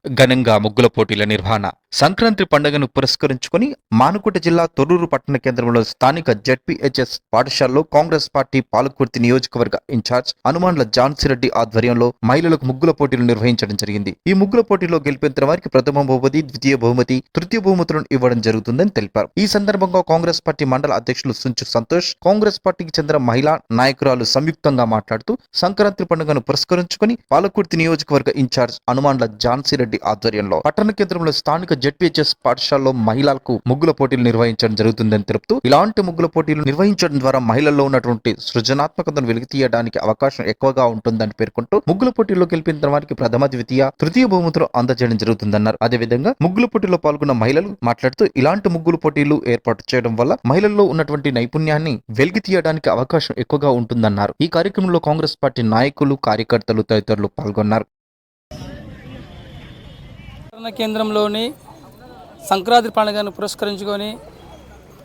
ఘనంగా ముగ్గుల పోటీల నిర్వహణ. సంక్రాంతి పండుగను పురస్కరించుకుని మానుకోట జిల్లా తొర్రూరు పట్టణ కేంద్రంలో స్థానిక జెడ్పీహెచ్ఎస్ పాఠశాలలో కాంగ్రెస్ పార్టీ పాలకుర్తి నియోజకవర్గ ఇన్ఛార్జ్ హనుమాన్ల ఝాన్సీరెడ్డి ఆధ్వర్యంలో మహిళలకు ముగ్గుల పోటీలు నిర్వహించడం జరిగింది. ఈ ముగ్గుల పోటీలో గెలిపిన వారికి ప్రథమ బహుమతి, ద్వితీయ బహుమతి, తృతీయ బహుమతులను ఇవ్వడం జరుగుతుందని తెలిపారు. ఈ సందర్భంగా కాంగ్రెస్ పార్టీ మండల అధ్యక్షులు సుంచు సంతోష్, కాంగ్రెస్ పార్టీకి చెందిన మహిళా నాయకురాలు సంయుక్తంగా మాట్లాడుతూ సంక్రాంతి పండుగను పురస్కరించుకుని పాలకుర్తి నియోజకవర్గ ఇన్ఛార్జ్ హనుమాన్ల ఝాన్సీరెడ్డి ఆధ్వర్యంలో పట్టణ కేంద్రంలో స్థానిక జెడ్పీహెచ్ఎస్ పాఠశాలలో మహిళలకు ముగ్గుల పోటీలు నిర్వహించడం జరుగుతుందని తెలుపుతూ ఇలాంటి ముగ్గుల పోటీలు నిర్వహించడం ద్వారా మహిళల్లో ఉన్నటువంటి సృజనాత్మకతను వెలికితీయడానికి అవకాశం ఎక్కువగా ఉంటుందని పేర్కొంటూ ముగ్గుల పోటీల్లో గెలిపిన వారికి ప్రథమ, ద్వితీయ, తృతీయ బహుమతులు అందజేయడం జరుగుతుందన్నారు. అదేవిధంగా ముగ్గుల పోటీలో పాల్గొన్న మహిళలు మాట్లాడుతూ ఇలాంటి ముగ్గుల పోటీలు ఏర్పాటు చేయడం వల్ల మహిళల్లో ఉన్నటువంటి నైపుణ్యాన్ని వెలికి తీయడానికి అవకాశం ఎక్కువగా ఉంటుందన్నారు. ఈ కార్యక్రమంలో కాంగ్రెస్ పార్టీ నాయకులు, కార్యకర్తలు తదితరులు పాల్గొన్నారు. కేంద్రంలోని సంక్రాంతి పండుగను పురస్కరించుకొని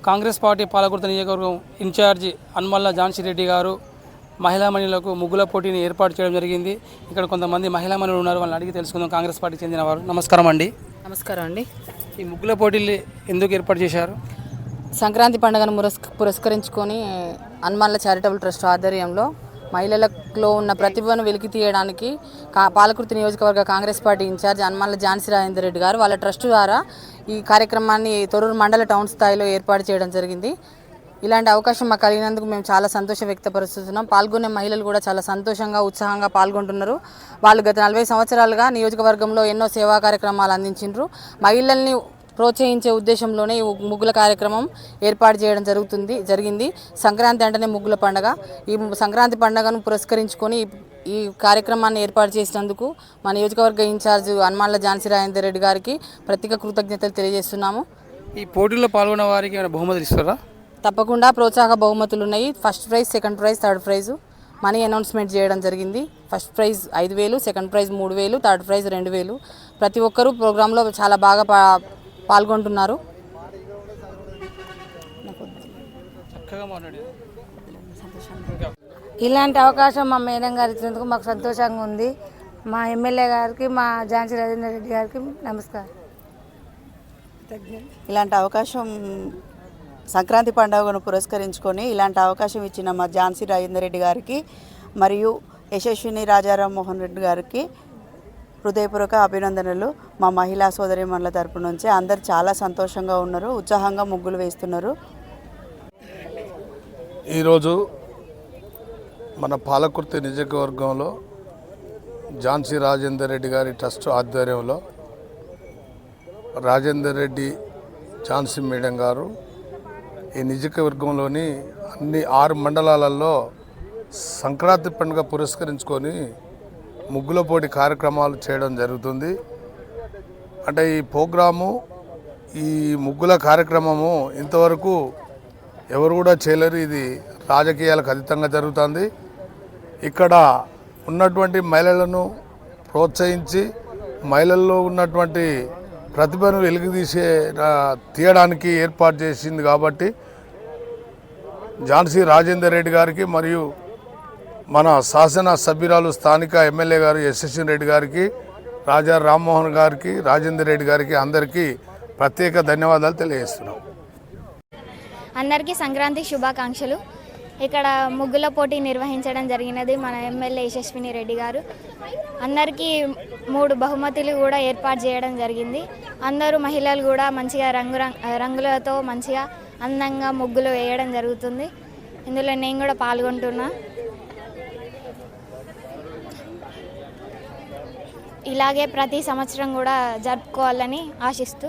కాంగ్రెస్ పార్టీ పాలకుర్తి నియోజకవర్గం ఇన్ఛార్జి హనుమాన్ల ఝాన్సీరెడ్డి గారు మహిళామణులకు ముగ్గుల పోటీని ఏర్పాటు చేయడం జరిగింది. ఇక్కడ కొంతమంది మహిళామణులు ఉన్నారు, వాళ్ళని అడిగి తెలుసుకుందాం. కాంగ్రెస్ పార్టీకి చెందిన వారు. నమస్కారం అండి. నమస్కారం అండి. ఈ ముగ్గుల పోటీలు ఎందుకు ఏర్పాటు చేశారు? సంక్రాంతి పండుగను పురస్కరించుకొని హనుమాన్ల చారిటబుల్ ట్రస్ట్ ఆధ్వర్యంలో మహిళలలో ఉన్న ప్రతిభను వెలికి తీయడానికి పాలకుర్తి నియోజకవర్గ కాంగ్రెస్ పార్టీ ఇన్ఛార్జ్ హనుమాన్ల ఝాన్సీ రాజేందర్ రెడ్డి గారు వాళ్ళ ట్రస్ట్ ద్వారా ఈ కార్యక్రమాన్ని తొర్రూరు మండల టౌన్ స్థాయిలో ఏర్పాటు చేయడం జరిగింది. ఇలాంటి అవకాశం మాకు కలిగినందుకు మేము చాలా సంతోషం వ్యక్తపరుస్తున్నాం. పాల్గొనే మహిళలు కూడా చాలా సంతోషంగా, ఉత్సాహంగా పాల్గొంటున్నారు. వాళ్ళు గత 40 సంవత్సరాలుగా నియోజకవర్గంలో ఎన్నో సేవా కార్యక్రమాలు అందించారు. మహిళల్ని ప్రోత్సహించే ఉద్దేశంలోనే ఈ ముగ్గుల కార్యక్రమం ఏర్పాటు చేయడం జరిగింది. సంక్రాంతి అంటేనే ముగ్గుల పండుగ. ఈ సంక్రాంతి పండుగను పురస్కరించుకొని ఈ కార్యక్రమాన్ని ఏర్పాటు చేసినందుకు మా నియోజకవర్గ ఇన్ఛార్జ్ హనుమాన్ల ఝాన్సీ రాజేందర్ రెడ్డి గారికి ప్రత్యేక కృతజ్ఞతలు తెలియజేస్తున్నాము. ఈ పోటీల్లో పాల్గొన్న వారికి ఏమైనా బహుమతులు ఇస్తారా? తప్పకుండా ప్రోత్సాహ బహుమతులు ఉన్నాయి. First prize, second prize, third price money announcement చేయడం జరిగింది. First prize 5,000, second prize 3,000, third prize 2,000. ప్రతి ఒక్కరూ ప్రోగ్రాంలో చాలా బాగా పాల్గొంటున్నారు. ఇలాంటి అవకాశం మా మేడం గారు ఇచ్చినందుకు మాకు సంతోషంగా ఉంది. మా ఎమ్మెల్యే గారికి, మా ఝాన్సీ రాజేందర్ రెడ్డి గారికి నమస్కారం. ఇలాంటి అవకాశం సంక్రాంతి పండుగను పురస్కరించుకొని ఇలాంటి అవకాశం ఇచ్చిన మా ఝాన్సీ రాజేందర్ రెడ్డి గారికి మరియు యశస్విని రాజారాం మోహన్ రెడ్డి గారికి హృదయపూర్వక అభినందనలు. మా మహిళా సోదరీమణుల తరపు నుంచి అందరు చాలా సంతోషంగా ఉన్నారు, ఉత్సాహంగా ముగ్గులు వేస్తున్నారు. ఈరోజు మన పాలకుర్తి నియోజకవర్గంలో ఝాన్సీ రాజేందర్ రెడ్డి గారి ట్రస్ట్ ఆధ్వర్యంలో రాజేందర్ రెడ్డి ఝాన్సీ మేడం గారు ఈ నియోజకవర్గంలోని అన్ని 6 మండలాలలో సంక్రాంతి పండుగ పురస్కరించుకొని ముగ్గుల పోటీ కార్యక్రమాలు చేయడం జరుగుతుంది. అంటే ఈ ప్రోగ్రాము, ఈ ముగ్గుల కార్యక్రమము ఇంతవరకు ఎవరు కూడా చేయలేరు. ఇది రాజకీయాలకు అతీతంగా జరుగుతుంది. ఇక్కడ ఉన్నటువంటి మహిళలను ప్రోత్సహించి మహిళల్లో ఉన్నటువంటి ప్రతిభను తీయడానికి ఏర్పాటు చేసింది కాబట్టి ఝాన్సీ రాజేందర్ రెడ్డి గారికి మరియు మన శాసన సభ్యురాలు స్థానిక ఎమ్మెల్యే గారు యశస్వి రెడ్డి గారికి, రాజా రామ్మోహన్ గారికి, రాజేందర్ రెడ్డి గారికి అందరికీ ప్రత్యేక ధన్యవాదాలు తెలియజేస్తున్నాం. అందరికీ సంక్రాంతి శుభాకాంక్షలు. ఇక్కడ ముగ్గుల పోటీ నిర్వహించడం జరిగినది మన ఎమ్మెల్యే యశస్విని రెడ్డి గారు. అందరికీ 3 బహుమతులు కూడా ఏర్పాటు చేయడం జరిగింది. అందరూ మహిళలు కూడా మంచిగా రంగులతో మంచిగా అందంగా ముగ్గులు వేయడం జరుగుతుంది. ఇందులో నేను కూడా పాల్గొంటున్నా. ఇలాగే ప్రతి సంవత్సరం కూడా జరుపుకోవాలని ఆశిస్తూ